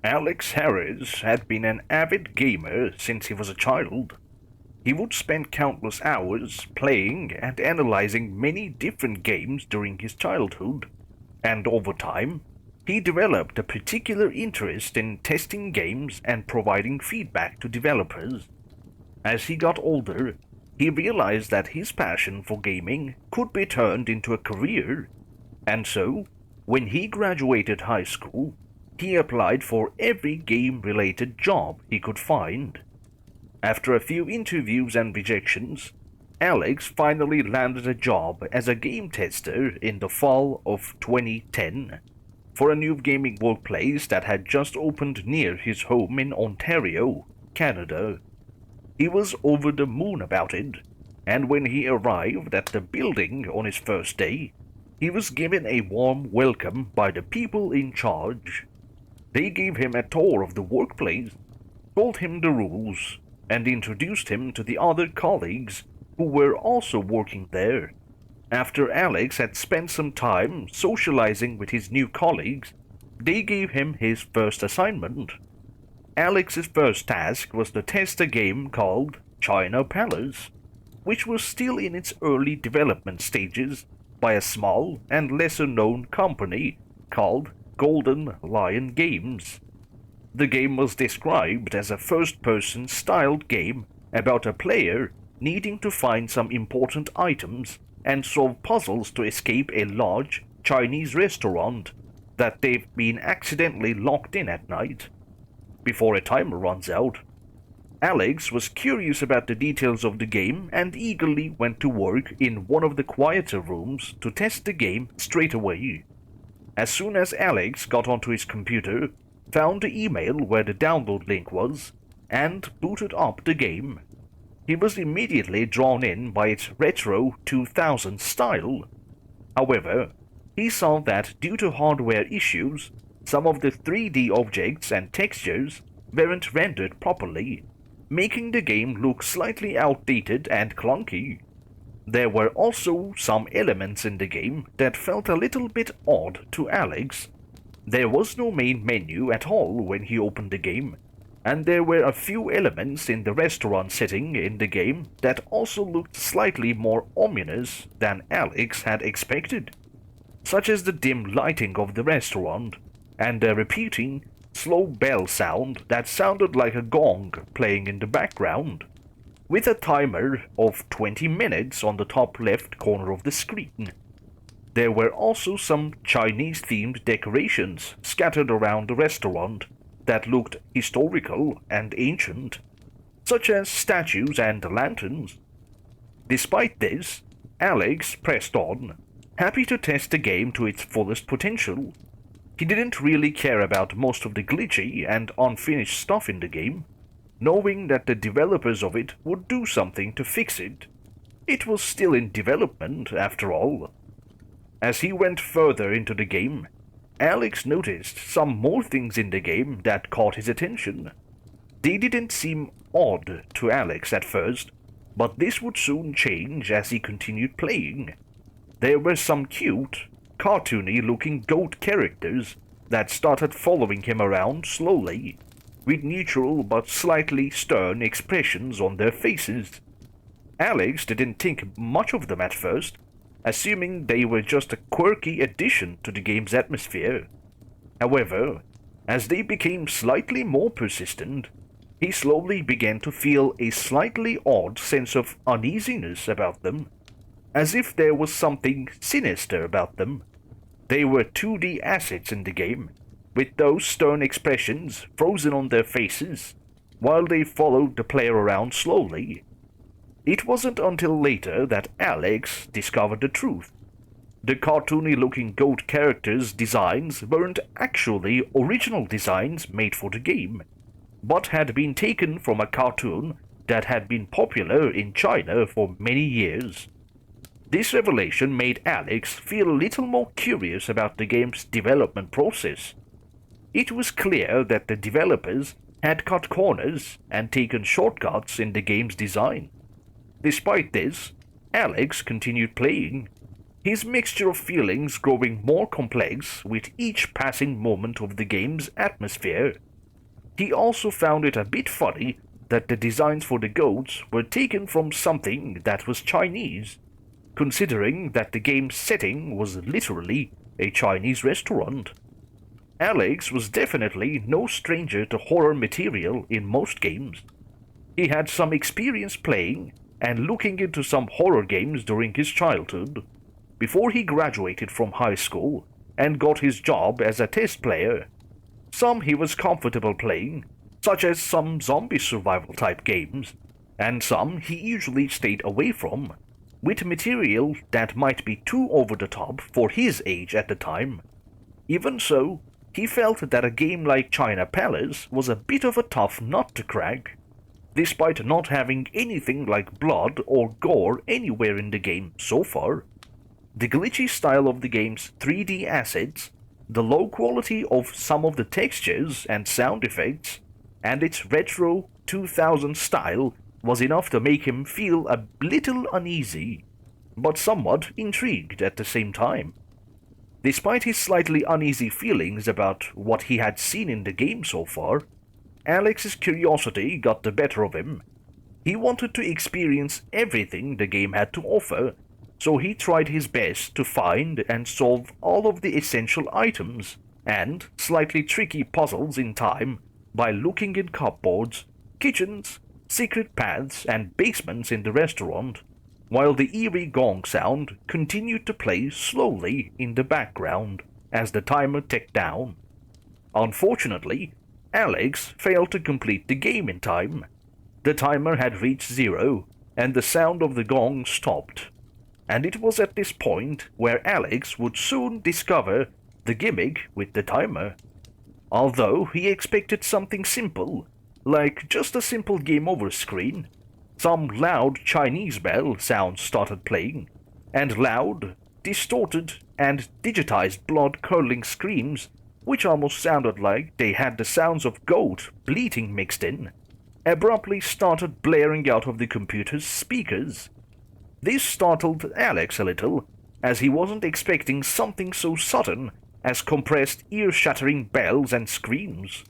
Alex Harris had been an avid gamer since he was a child. He would spend countless hours playing and analyzing many different games during his childhood, and over time, he developed a particular interest in testing games and providing feedback to developers. As he got older, he realized that his passion for gaming could be turned into a career, and so, when he graduated high school, he applied for every game related job he could find. After a few interviews and rejections, Alex finally landed a job as a game tester in the fall of 2010 for a new gaming workplace that had just opened near his home in Ontario, Canada. He was over the moon about it, and when he arrived at the building on his first day, he was given a warm welcome by the people in charge. They gave him a tour of the workplace, told him the rules, and introduced him to the other colleagues who were also working there. After Alex had spent some time socializing with his new colleagues, they gave him his first assignment. Alex's first task was to test a game called China Palace, which was still in its early development stages by a small and lesser known company called Golden Lion Games. The game was described as a first-person styled game about a player needing to find some important items and solve puzzles to escape a large Chinese restaurant that they've been accidentally locked in at night. Before a timer runs out, Alex was curious about the details of the game and eagerly went to work in one of the quieter rooms to test the game straight away. As soon as Alex got onto his computer, found the email where the download link was, and booted up the game, he was immediately drawn in by its retro 2000s style. However, he saw that due to hardware issues, some of the 3D objects and textures weren't rendered properly, making the game look slightly outdated and clunky. There were also some elements in the game that felt a little bit odd to Alex. There was no main menu at all when he opened the game, and there were a few elements in the restaurant setting in the game that also looked slightly more ominous than Alex had expected, such as the dim lighting of the restaurant and a repeating, slow bell sound that sounded like a gong playing in the background, with a timer of 20 minutes on the top left corner of the screen. There were also some Chinese-themed decorations scattered around the restaurant that looked historical and ancient, such as statues and lanterns. Despite this, Alex pressed on, happy to test the game to its fullest potential. He didn't really care about most of the glitchy and unfinished stuff in the game, knowing that the developers of it would do something to fix it. It was still in development, after all. As he went further into the game, Alex noticed some more things in the game that caught his attention. They didn't seem odd to Alex at first, but this would soon change as he continued playing. There were some cute, cartoony-looking goat characters that started following him around slowly, with neutral but slightly stern expressions on their faces. Alex didn't think much of them at first, assuming they were just a quirky addition to the game's atmosphere. However, as they became slightly more persistent, he slowly began to feel a slightly odd sense of uneasiness about them, as if there was something sinister about them. They were 2D assets in the game, with those stern expressions frozen on their faces, while they followed the player around slowly. It wasn't until later that Alex discovered the truth. The cartoony-looking goat characters' designs weren't actually original designs made for the game, but had been taken from a cartoon that had been popular in China for many years. This revelation made Alex feel a little more curious about the game's development process. It was clear that the developers had cut corners and taken shortcuts in the game's design. Despite this, Alex continued playing, his mixture of feelings growing more complex with each passing moment of the game's atmosphere. He also found it a bit funny that the designs for the goats were taken from something that was Chinese, considering that the game's setting was literally a Chinese restaurant. Alex was definitely no stranger to horror material in most games. He had some experience playing and looking into some horror games during his childhood, before he graduated from high school and got his job as a test player. Some he was comfortable playing, such as some zombie survival type games, and some he usually stayed away from, with material that might be too over the top for his age at the time. Even so, he felt that a game like China Palace was a bit of a tough nut to crack, despite not having anything like blood or gore anywhere in the game so far. The glitchy style of the game's 3D assets, the low quality of some of the textures and sound effects, and its retro 2000 style was enough to make him feel a little uneasy, but somewhat intrigued at the same time. Despite his slightly uneasy feelings about what he had seen in the game so far, Alex's curiosity got the better of him. He wanted to experience everything the game had to offer, so he tried his best to find and solve all of the essential items and slightly tricky puzzles in time by looking in cupboards, kitchens, secret paths, and basements in the restaurant, while the eerie gong sound continued to play slowly in the background as the timer ticked down. Unfortunately, Alex failed to complete the game in time. The timer had reached 0, and the sound of the gong stopped. And it was at this point where Alex would soon discover the gimmick with the timer. Although he expected something simple, like just a simple game over screen, some loud Chinese bell sounds started playing, and loud, distorted, and digitized blood-curdling screams, which almost sounded like they had the sounds of goat bleating mixed in, abruptly started blaring out of the computer's speakers. This startled Alex a little, as he wasn't expecting something so sudden as compressed ear-shattering bells and screams.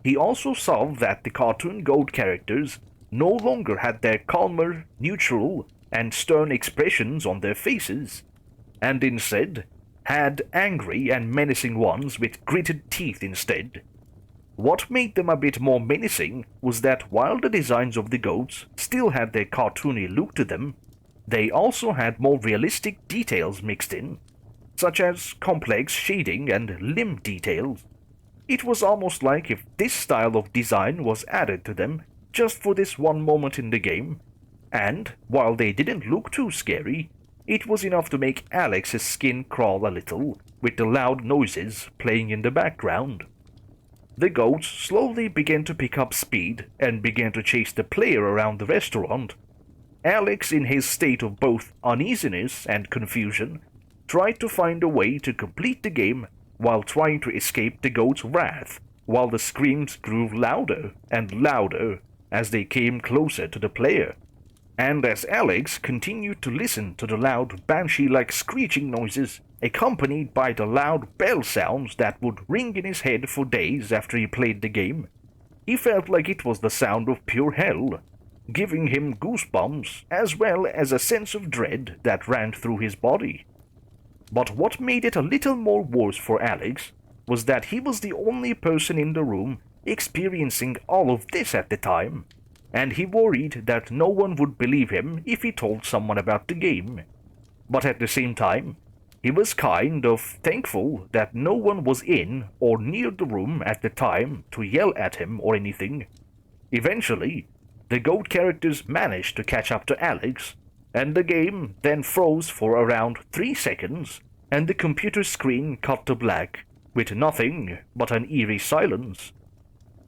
He also saw that the cartoon goat characters no longer had their calmer, neutral, and stern expressions on their faces, and instead had angry and menacing ones with gritted teeth instead. What made them a bit more menacing was that while the designs of the goats still had their cartoony look to them, they also had more realistic details mixed in, such as complex shading and limb details. It was almost like if this style of design was added to them just for this one moment in the game, and while they didn't look too scary, it was enough to make Alex's skin crawl a little with the loud noises playing in the background. The goats slowly began to pick up speed and began to chase the player around the restaurant. Alex, in his state of both uneasiness and confusion, tried to find a way to complete the game while trying to escape the goat's wrath, while the screams grew louder and louder as they came closer to the player. And as Alex continued to listen to the loud banshee-like screeching noises, accompanied by the loud bell sounds that would ring in his head for days after he played the game, he felt like it was the sound of pure hell, giving him goosebumps as well as a sense of dread that ran through his body. But what made it a little more worse for Alex was that he was the only person in the room experiencing all of this at the time, and he worried that no one would believe him if he told someone about the game. But at the same time, he was kind of thankful that no one was in or near the room at the time to yell at him or anything. Eventually, the goat characters managed to catch up to Alex, and the game then froze for around 3 seconds, and the computer screen cut to black, with nothing but an eerie silence.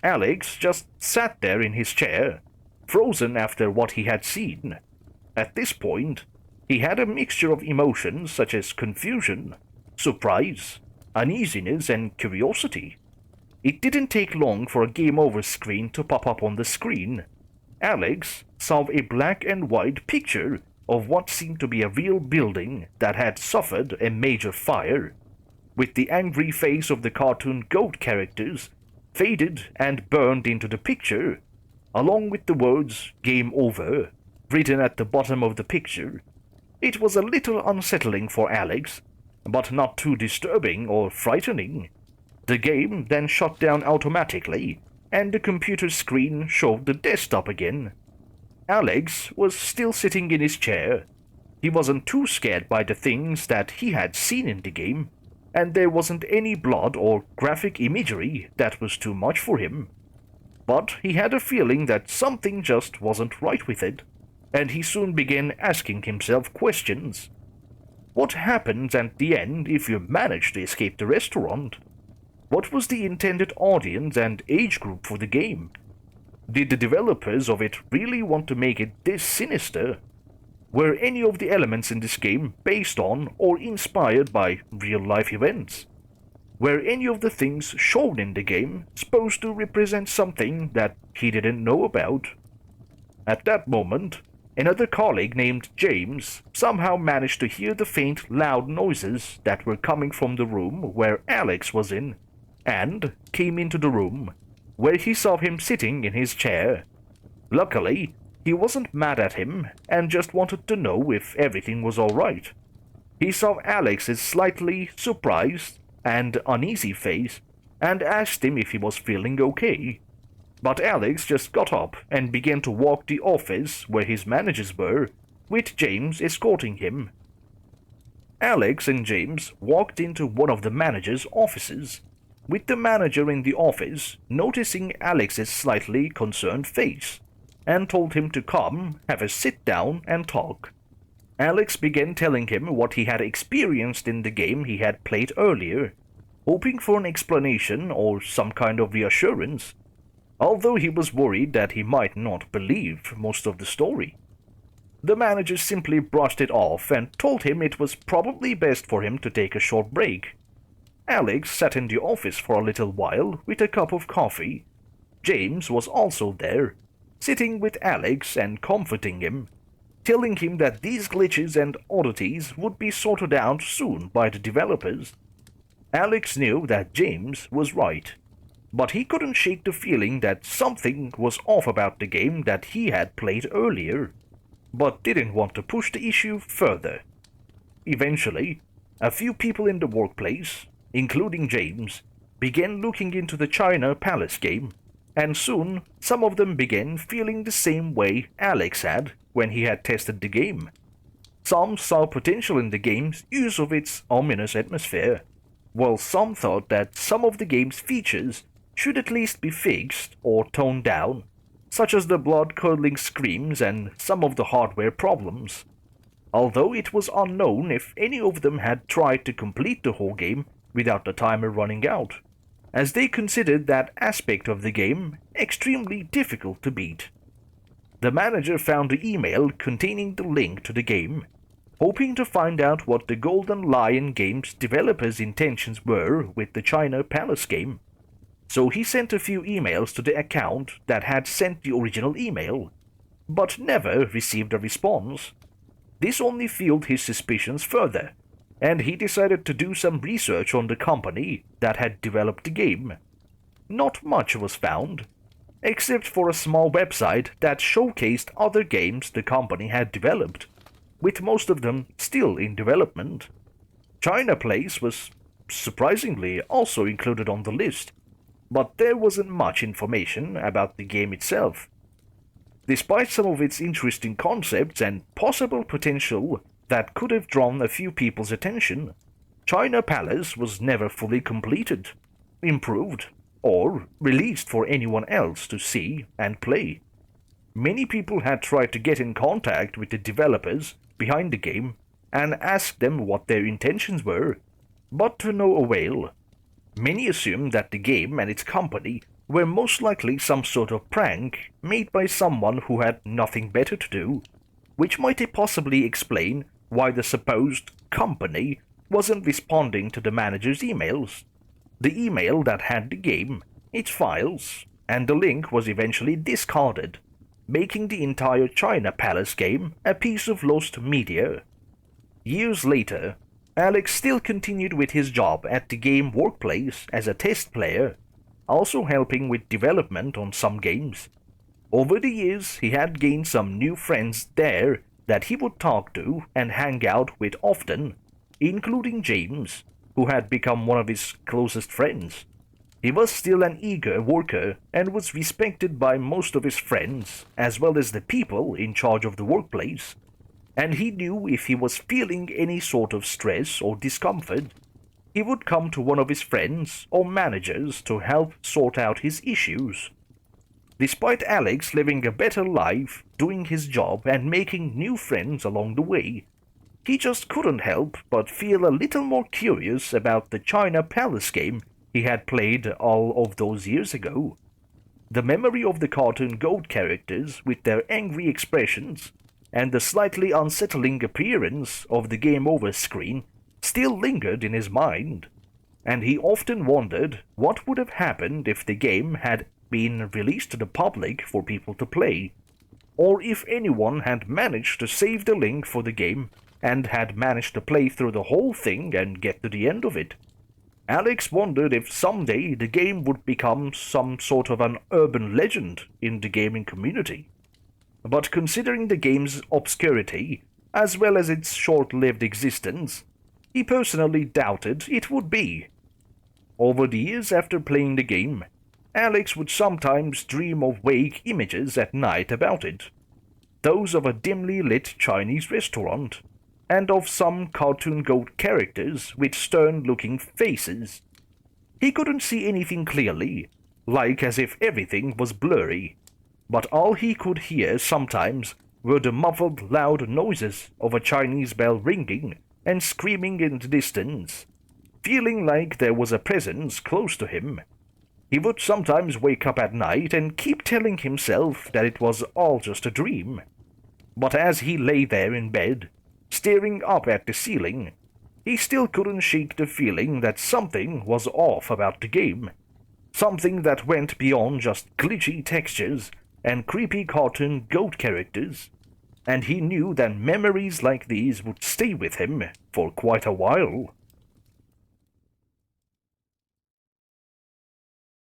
Alex just sat there in his chair, frozen after what he had seen. At this point, he had a mixture of emotions such as confusion, surprise, uneasiness, and curiosity. It didn't take long for a game over screen to pop up on the screen. Alex saw a black and white picture of what seemed to be a real building that had suffered a major fire, with the angry face of the cartoon goat characters faded and burned into the picture, along with the words "Game Over" written at the bottom of the picture. It was a little unsettling for Alex, but not too disturbing or frightening. The game then shut down automatically, and the computer screen showed the desktop again. Alex was still sitting in his chair. He wasn't too scared by the things that he had seen in the game, and there wasn't any blood or graphic imagery that was too much for him. But he had a feeling that something just wasn't right with it, and he soon began asking himself questions. What happens at the end if you manage to escape the restaurant? What was the intended audience and age group for the game? Did the developers of it really want to make it this sinister? Were any of the elements in this game based on or inspired by real-life events? Were any of the things shown in the game supposed to represent something that he didn't know about? At that moment, another colleague named James somehow managed to hear the faint, loud noises that were coming from the room where Alex was in, and came into the room, where he saw him sitting in his chair. Luckily, he wasn't mad at him and just wanted to know if everything was alright. He saw Alex's slightly surprised and uneasy face and asked him if he was feeling okay. But Alex just got up and began to walk the office where his managers were, with James escorting him. Alex and James walked into one of the manager's offices, with the manager in the office noticing Alex's slightly concerned face, and told him to come, have a sit down, and talk. Alex began telling him what he had experienced in the game he had played earlier, hoping for an explanation or some kind of reassurance, although he was worried that he might not believe most of the story. The manager simply brushed it off and told him it was probably best for him to take a short break. Alex sat in the office for a little while with a cup of coffee. James was also there, sitting with Alex and comforting him, telling him that these glitches and oddities would be sorted out soon by the developers. Alex knew that James was right, but he couldn't shake the feeling that something was off about the game that he had played earlier, but didn't want to push the issue further. Eventually, a few people in the workplace, including James, began looking into the China Palace game, and soon some of them began feeling the same way Alex had when he had tested the game. Some saw potential in the game's use of its ominous atmosphere, while some thought that some of the game's features should at least be fixed or toned down, such as the blood-curdling screams and some of the hardware problems. Although it was unknown if any of them had tried to complete the whole game without the timer running out, as they considered that aspect of the game extremely difficult to beat. The manager found the email containing the link to the game, hoping to find out what the Golden Lion Games developers' intentions were with the China Palace game. So he sent a few emails to the account that had sent the original email, but never received a response. This only fueled his suspicions further, and he decided to do some research on the company that had developed the game. Not much was found, except for a small website that showcased other games the company had developed, with most of them still in development. China Place was surprisingly also included on the list, but there wasn't much information about the game itself. Despite some of its interesting concepts and possible potential that could have drawn a few people's attention, China Palace was never fully completed, improved, or released for anyone else to see and play. Many people had tried to get in contact with the developers behind the game and ask them what their intentions were, but to no avail. Many assumed that the game and its company were most likely some sort of prank made by someone who had nothing better to do, which might possibly explain why the supposed company wasn't responding to the manager's emails. The email that had the game, its files, and the link was eventually discarded, making the entire China Palace game a piece of lost media. Years later, Alex still continued with his job at the game workplace as a test player, also helping with development on some games. Over the years, he had gained some new friends there that he would talk to and hang out with often, including James, who had become one of his closest friends. He was still an eager worker and was respected by most of his friends, as well as the people in charge of the workplace, and he knew if he was feeling any sort of stress or discomfort, he would come to one of his friends or managers to help sort out his issues. Despite Alex living a better life, doing his job, and making new friends along the way, he just couldn't help but feel a little more curious about the China Palace game he had played all of those years ago. The memory of the cartoon goat characters with their angry expressions and the slightly unsettling appearance of the game over screen still lingered in his mind, and he often wondered what would have happened if the game had been released to the public for people to play, or if anyone had managed to save the link for the game and had managed to play through the whole thing and get to the end of it. Alex wondered if someday the game would become some sort of an urban legend in the gaming community. But considering the game's obscurity, as well as its short-lived existence, he personally doubted it would be. Over the years after playing the game, Alex would sometimes dream of vague images at night about it, those of a dimly lit Chinese restaurant, and of some cartoon goat characters with stern-looking faces. He couldn't see anything clearly, like as if everything was blurry, but all he could hear sometimes were the muffled loud noises of a Chinese bell ringing and screaming in the distance, feeling like there was a presence close to him. He would sometimes wake up at night and keep telling himself that it was all just a dream. But as he lay there in bed, staring up at the ceiling, he still couldn't shake the feeling that something was off about the game. Something that went beyond just glitchy textures and creepy cartoon goat characters, and he knew that memories like these would stay with him for quite a while.